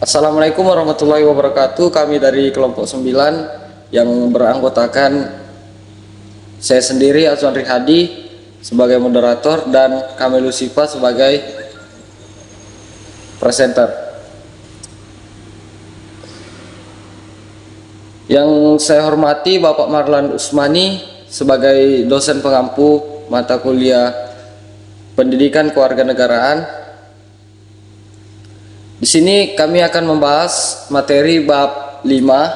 Assalamualaikum warahmatullahi wabarakatuh. Kami dari kelompok 9 yang beranggotakan saya sendiri Azwan Rihadi sebagai moderator dan Kamil Lusifa sebagai presenter. Yang saya hormati Bapak Marlan Usmani sebagai dosen pengampu mata kuliah Pendidikan Kewarganegaraan. Di sini kami akan membahas materi bab 5,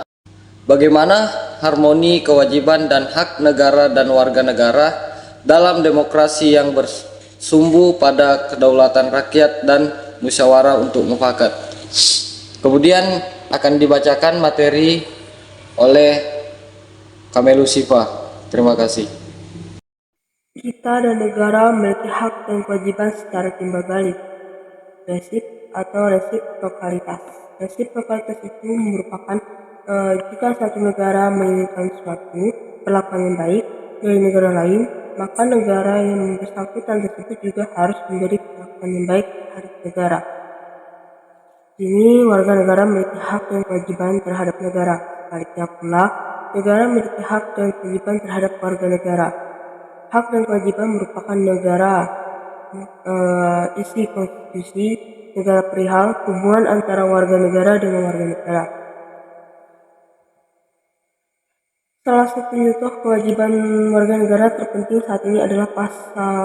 bagaimana harmoni kewajiban dan hak negara dan warga negara dalam demokrasi yang bersumbu pada kedaulatan rakyat dan musyawarah untuk mufakat. Kemudian akan dibacakan materi oleh Kamelu Sifa. Terima kasih. Kita dan negara memiliki hak dan kewajiban secara timbal balik. Resiprokalitas. Resiprokalitas itu merupakan jika satu negara menginginkan suatu perlakuan yang baik dari negara lain, maka negara yang bersangkutan tersebut juga harus memberi perlakuan yang baik terhadap negara. Ini warga negara memiliki hak dan kewajiban terhadap negara. Sebaliknya pula, negara memiliki hak dan kewajiban terhadap warga negara. Hak dan kewajiban merupakan negara isi konstitusi negara perihal hubungan antara warga negara dengan warga negara. Salah satu contoh kewajiban warga negara terpenting saat ini adalah pasal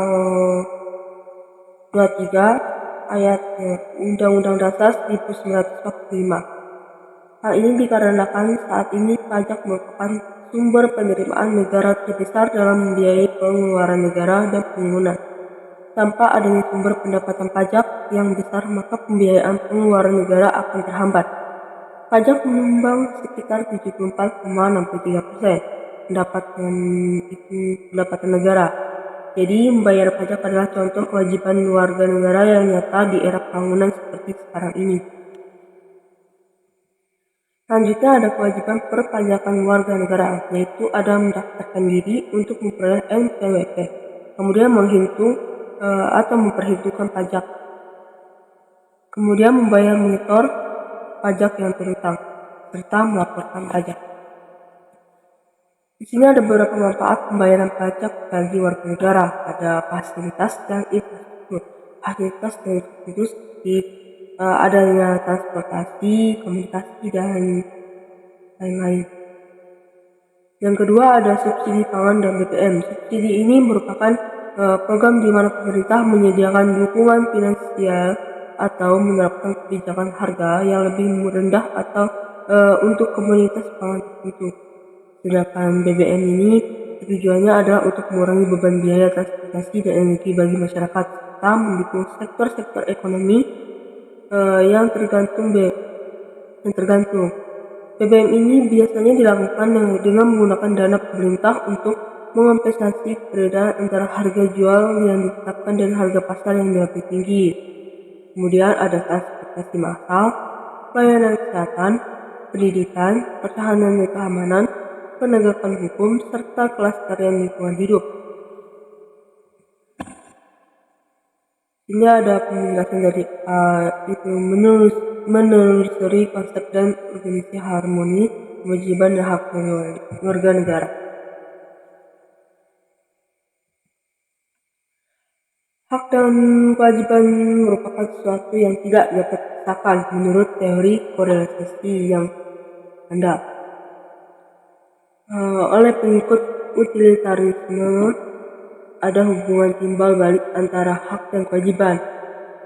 23 ayat Undang-Undang Dasar 1945. Hal ini dikarenakan saat ini pajak merupakan sumber penerimaan negara terbesar dalam membiayai pengeluaran negara dan pembangunan. Tanpa adanya sumber pendapatan pajak yang besar, maka pembiayaan pengeluaran negara akan terhambat. Pajak menyumbang sekitar 74,63% pendapatan negara. Jadi, membayar pajak adalah contoh kewajiban warga negara yang nyata di era pembangunan seperti sekarang ini. Selanjutnya ada kewajiban perpajakan warga negara, yaitu ada mendaftarkan diri untuk memperoleh NPWP, kemudian menghitung atau memperhitungkan pajak, kemudian membayar monitor pajak yang terhutang, serta melaporkan pajak. Di sini ada beberapa manfaat pembayaran pajak bagi warga negara. Ada fasilitas dan infrastruktur. Fasilitas dan infrastruktur seperti adanya transportasi, komunikasi, dan lain-lain. Yang kedua ada subsidi pangan dan BBM. Subsidi ini merupakan program di mana pemerintah menyediakan dukungan finansial atau menerapkan kebijakan harga yang lebih rendah atau untuk komunitas pangan tertentu. Sedangkan BBM ini tujuannya adalah untuk mengurangi beban biaya transportasi dan energi bagi masyarakat serta mendukung sektor-sektor ekonomi yang tergantung. BBM ini biasanya dilakukan dengan menggunakan dana pemerintah untuk mengompensasi perbedaan antara harga jual yang ditetapkan dan harga pasar yang lebih tinggi. Kemudian ada transportasi massal, pelayanan kesehatan, pendidikan, pertahanan dan keamanan, penegakan hukum, serta kelestarian lingkungan hidup. Ini ada penjelasan dari itu menelusuri konsep dan organisasi harmoni kewajiban dan hak warga negara. Hak dan kewajiban merupakan sesuatu yang tidak dapat dipisahkan menurut teori korelasi yang ada. Oleh pengikut utilitarisme, ada hubungan timbal balik antara hak dan kewajiban.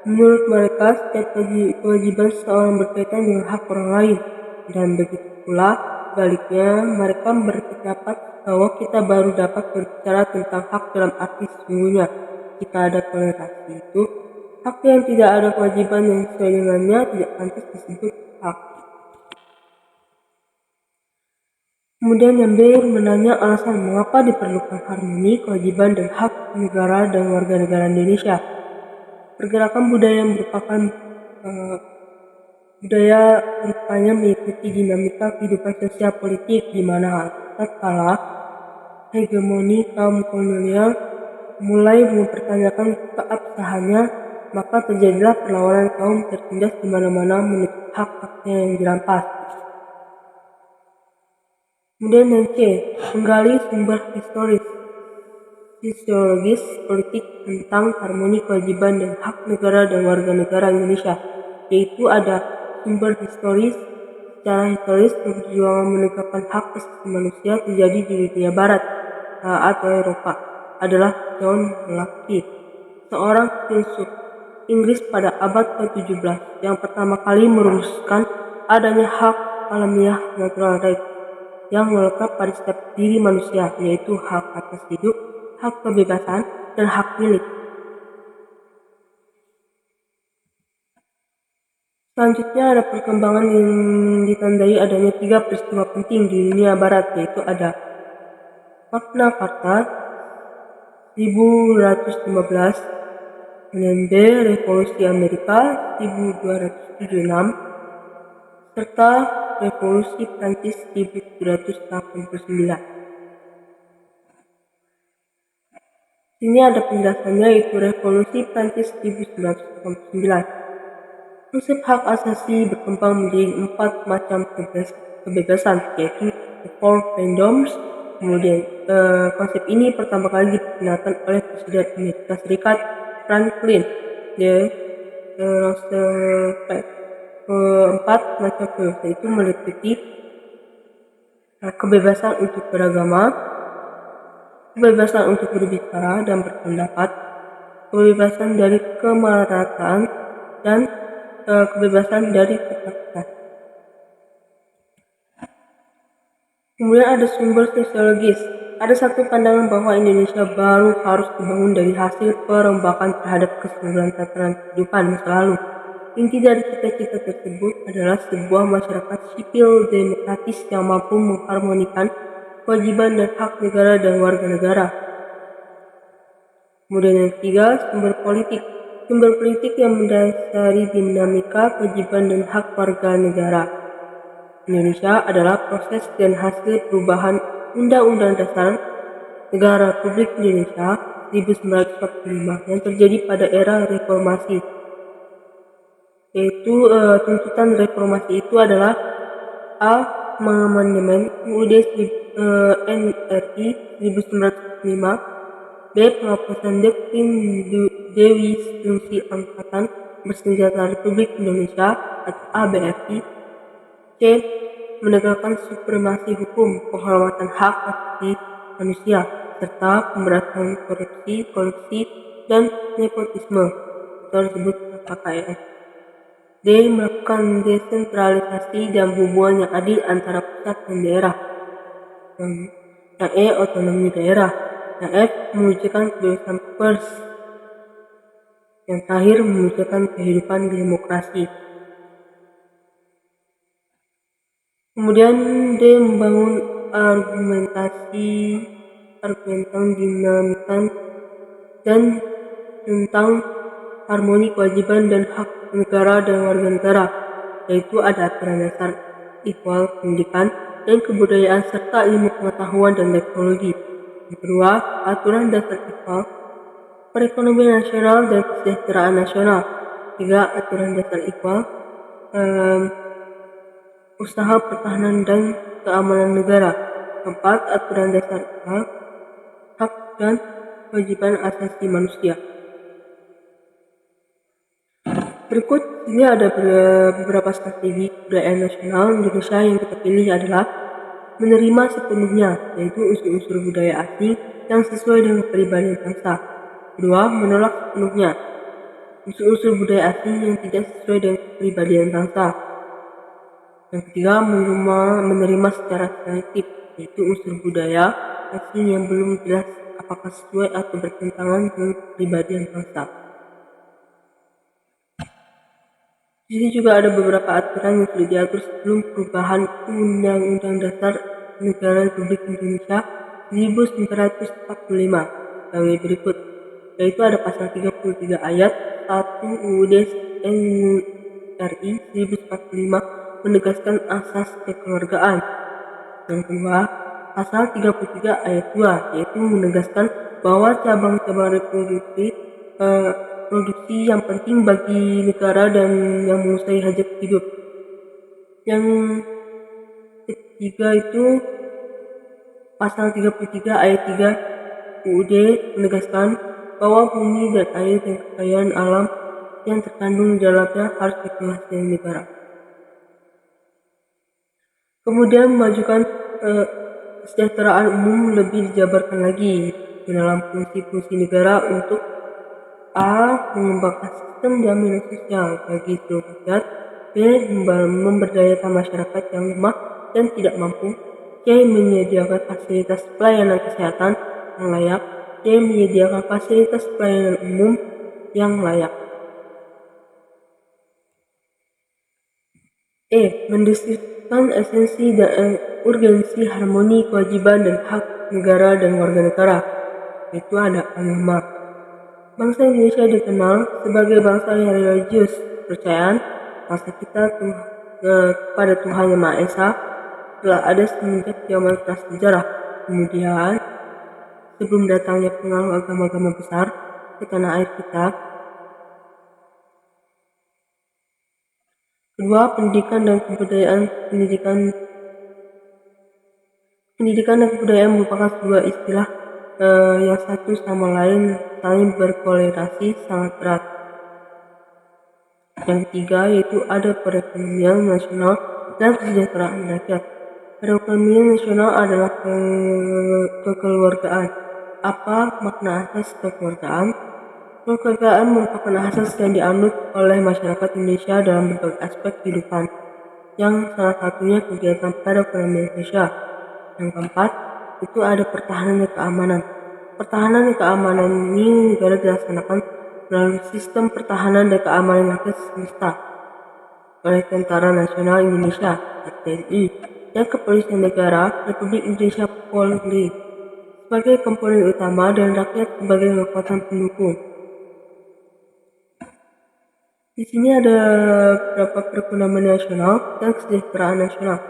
Menurut mereka, setiap kewajiban seseorang berkaitan dengan hak orang lain, dan begitu pula sebaliknya, mereka berpendapat bahwa kita baru dapat berbicara tentang hak dalam arti sesungguhnya. Jika ada toleransi itu, hak yang tidak ada kewajiban yang sesuai dengannya tidak pantas disebut hak. Kemudian yang B menanya alasan mengapa diperlukan harmoni kewajiban dan hak negara dan warga negara Indonesia. Pergerakan budaya yang merupakan budaya rupanya mengikuti dinamika kehidupan sosial politik di mana tatkala hegemoni kaum kolonial mulai mempertanyakan keabsahannya maka terjadilah perlawanan kaum tertindas di mana-mana menuntut hak-haknya yang dirampas. Kemudian yang C, menggali sumber sosiologis politik tentang harmoni kewajiban dan hak negara dan warga negara Indonesia, yaitu ada sumber historis. Secara historis, perjuangan menegakkan hak asasi manusia terjadi di dunia barat atau Eropa adalah John Locke, seorang filsuf Inggris pada abad ke-17 yang pertama kali merumuskan adanya hak alamiah natural rights yang melekat pada setiap diri manusia, yaitu hak atas hidup, hak kebebasan, dan hak milik. Selanjutnya ada perkembangan yang ditandai adanya 3 peristiwa penting di dunia barat, yaitu ada Magna Carta 1215, kemudian B, Revolusi Amerika 1276, serta Revolusi Prancis 1789. Sini ada penjelasannya, yaitu Revolusi Prancis 1789. Prinsip hak asasi berkembang menjadi 4 macam kebebasan, yaitu the four freedoms. Kemudian konsep ini pertama kali diperkenalkan oleh Presiden Amerika Serikat Franklin D. Roosevelt. Keempat macam kebebasan itu meliputi kebebasan untuk beragama, kebebasan untuk berbicara dan berpendapat, kebebasan dari kemarahan, dan kebebasan dari ketakutan. Kemudian ada sumber sosiologis. Ada satu pandangan bahwa Indonesia baru harus dibangun dari hasil perombakan terhadap keseluruhan tatanan kehidupan masa lalu. Inti dari cita-cita tersebut adalah sebuah masyarakat sipil demokratis yang mampu mengharmonikan kewajiban dan hak negara dan warga negara. Kemudian yang ketiga, sumber politik. Sumber politik yang mendasari dinamika kewajiban dan hak warga negara. Indonesia adalah proses dan hasil perubahan Undang-Undang Dasar Negara Republik Indonesia 1945 yang terjadi pada era reformasi. Yaitu tuntutan reformasi itu adalah A. Mengamandemen UUD NRI 1945, B. Penghapusan Doktrin Dewi Fungsi Angkatan Bersenjata Republik Indonesia atau ABRI, C. Menegakkan supremasi hukum, penghormatan hak asasi manusia, serta pemberantasan korupsi, kolusi, dan nepotisme atau disebut KKN. D. Melakukan desentralisasi dan hubungan yang adil antara pusat dan daerah. Yang E. Otonomi daerah. Yang F. Mewujudkan kebebasan pers. Yang terakhir, mewujudkan kehidupan demokrasi. Kemudian D. Membangun argumentasi dinamikan dan tentang harmoni kewajiban dan hak negara dan warga negara, yaitu ada aturan dasar equal pendidikan dan kebudayaan serta ilmu pengetahuan dan teknologi. Yang kedua, aturan dasar equal perekonomian nasional dan kesejahteraan nasional. Tiga, aturan dasar equal usaha pertahanan dan keamanan negara. Keempat, aturan dasar hak dan kewajiban asasi manusia. Berikut ini ada beberapa strategi kebudayaan nasional Indonesia yang kita pilih adalah menerima sepenuhnya, yaitu unsur-unsur budaya asing yang sesuai dengan kepribadian bangsa. Kedua, menolak sepenuhnya unsur-unsur budaya asing yang tidak sesuai dengan kepribadian bangsa. Yang ketiga, menerima secara selektif, yaitu unsur budaya asing yang belum jelas apakah sesuai atau bertentangan dengan kepribadian bangsa. Di sini juga ada beberapa aturan yang sudah diatur sebelum perubahan Undang-Undang Dasar Negara Republik Indonesia 1945 sebagai berikut, yaitu ada pasal 33 ayat 1 UUD NRI 1945 menegaskan asas kekeluargaan. Yang kedua, pasal 33 ayat 2 yaitu menegaskan bahwa cabang-cabang reproduksi produksi yang penting bagi negara dan yang menguasai hajat hidup. Yang ketiga itu pasal 33 ayat 3 UUD menegaskan bahwa bumi dan air dan kekayaan alam yang terkandung di dalamnya harus dikuasai oleh negara. Kemudian memajukan kesejahteraan umum lebih dijabarkan lagi di dalam fungsi-fungsi negara untuk A. Mengembangkan sistem jaminan sosial bagi seluruh rakyat. B. Memberdayakan masyarakat yang lemah dan tidak mampu. C. Menyediakan fasilitas pelayanan kesehatan yang layak. D. Menyediakan fasilitas pelayanan umum yang layak. E. Mendiskusikan esensi dan urgensi harmoni kewajiban dan hak negara dan warga negara. Itu ada agama. Bangsa Indonesia dikenal sebagai bangsa yang religius, kepercayaan bangsa kita kepada Tuhan Yang Maha Esa telah ada semenjak zaman prasejarah. Kemudian, sebelum datangnya pengaruh agama-agama besar ke tanah air kita. Kedua, pendidikan dan kebudayaan. Pendidikan dan kebudayaan merupakan sebuah istilah yang satu sama lain saling berkorelasi sangat erat. Yang ketiga yaitu ada perekonomian nasional dan kesejahteraan rakyat. Perekonomian nasional adalah kekeluargaan. Apa makna asas kekeluargaan? Kekeluargaan merupakan asas yang dianut oleh masyarakat Indonesia dalam berbagai aspek kehidupan, yang salah satunya kegiatan perekonomian Indonesia. Yang keempat, itu ada pertahanan dan keamanan. Pertahanan dan keamanan ini negara dilaksanakan melalui sistem pertahanan dan keamanan rakyat semesta oleh Tentara Nasional Indonesia (TNI) dan Kepolisian Negara Republik Indonesia (Polri) sebagai komponen utama dan rakyat sebagai kekuatan pendukung. Di sini ada beberapa perekonomian nasional dan kesejahteraan nasional,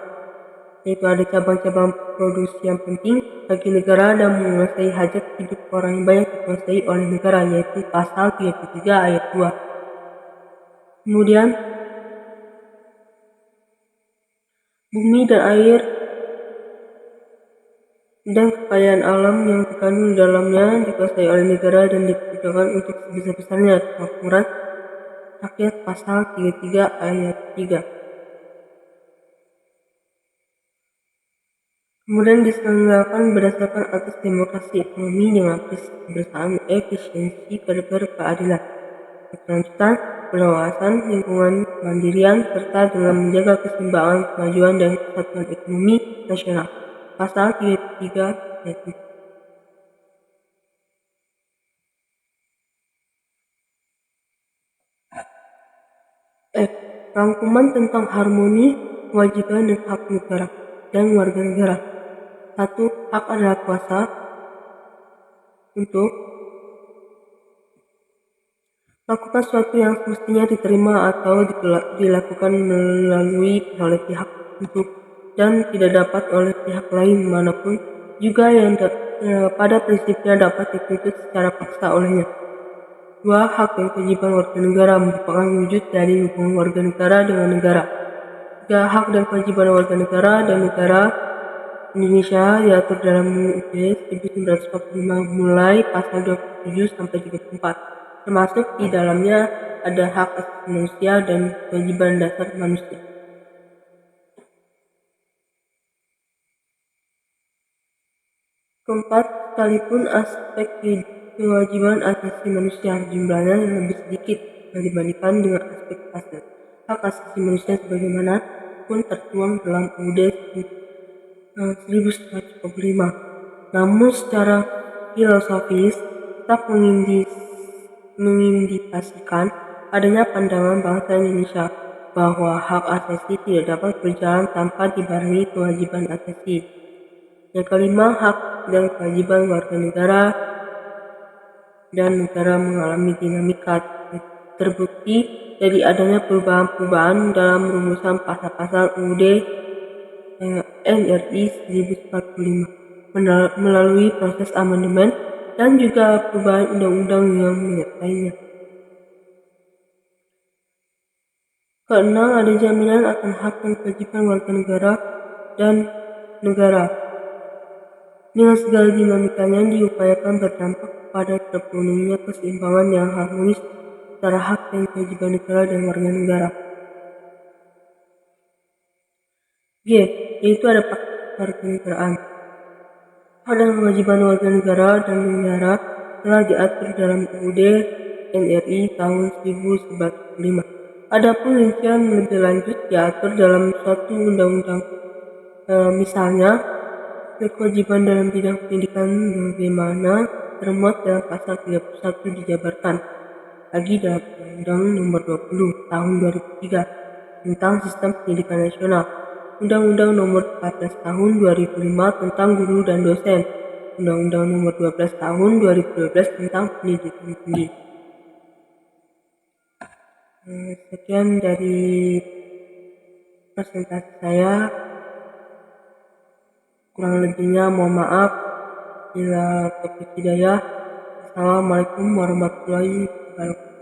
yaitu ada cabang-cabang produksi yang penting bagi negara dan menguasai hajat hidup orang yang banyak dikuasai oleh negara, yaitu pasal 33 ayat 2. Kemudian, bumi dan air dan kekayaan alam yang terkandung di dalamnya dikuasai oleh negara dan diperuntukkan untuk sebesar-besarnya kemakmuran rakyat, pasal 33 ayat 3. Kemudian diselenggarakan berdasarkan asas demokrasi ekonomi dengan prinsip kebersamaan, efisiensi, berkeadilan, berkelanjutan, berwawasan lingkungan, kemandirian, serta dengan menjaga keseimbangan, kemajuan, dan kesatuan ekonomi nasional. Pasal 33 ayat 4. F. Rangkuman tentang harmoni, kewajiban, dan hak negara dan warga negara. 1. Hak adalah kuasa untuk melakukan sesuatu yang semestinya diterima atau dilakukan melalui oleh pihak untuk dan tidak dapat oleh pihak lain manapun, juga yang pada prinsipnya dapat dituntut secara paksa olehnya. 2. Hak dan kewajiban warga negara merupakan wujud dari hubungan warga negara dengan negara. 3. Hak dan kewajiban warga negara dan negara Indonesia diatur dalam UUD 1945 mulai pasal 27 sampai 34, termasuk di dalamnya ada hak asasi manusia dan kewajiban dasar manusia. Keempat, sekalipun aspek kewajiban asasi manusia jumlahnya lebih sedikit dibandingkan dengan aspek hak asasi manusia sebagaimana pun tertuang dalam UUD 1945. Namun secara filosofis tetap mengindikasikan adanya pandangan bangsa Indonesia bahwa hak asasi tidak dapat berjalan tanpa dibarengi kewajiban asasi. Yang kelima, hak dan kewajiban warga negara dan negara mengalami dinamika terbukti dari adanya perubahan-perubahan dalam rumusan pasal-pasal UUD NRI 1045 melalui proses amandemen dan juga perubahan undang-undang yang menyertainya. Keenam, ada jaminan akan hak dan kewajiban warga negara dan negara. Dengan segala dinamikanya diupayakan berdampak pada terpenuhinya keseimbangan yang harmonis antara hak dan kewajiban negara dan warga negara. G. Yaitu ada praktik kewarganegaraan. Hak dan kewajiban warga negara dan negara telah diatur dalam UUD NRI tahun 1945. Adapun rincian lebih lanjut diatur dalam suatu undang-undang. Misalnya, kewajiban dalam bidang pendidikan bagaimana termuat dalam pasal 31 dijabarkan lagi dalam Undang-Undang Nomor 20 Tahun 2003 tentang Sistem Pendidikan Nasional, Undang-Undang Nomor 14 Tahun 2005 tentang Guru dan Dosen, Undang-Undang Nomor 12 Tahun 2012 tentang Pendidikan Tinggi. Sekian dari presentasi saya. Kurang lebihnya mohon maaf. Bila taufiq hidayah. Assalamualaikum warahmatullahi wabarakatuh.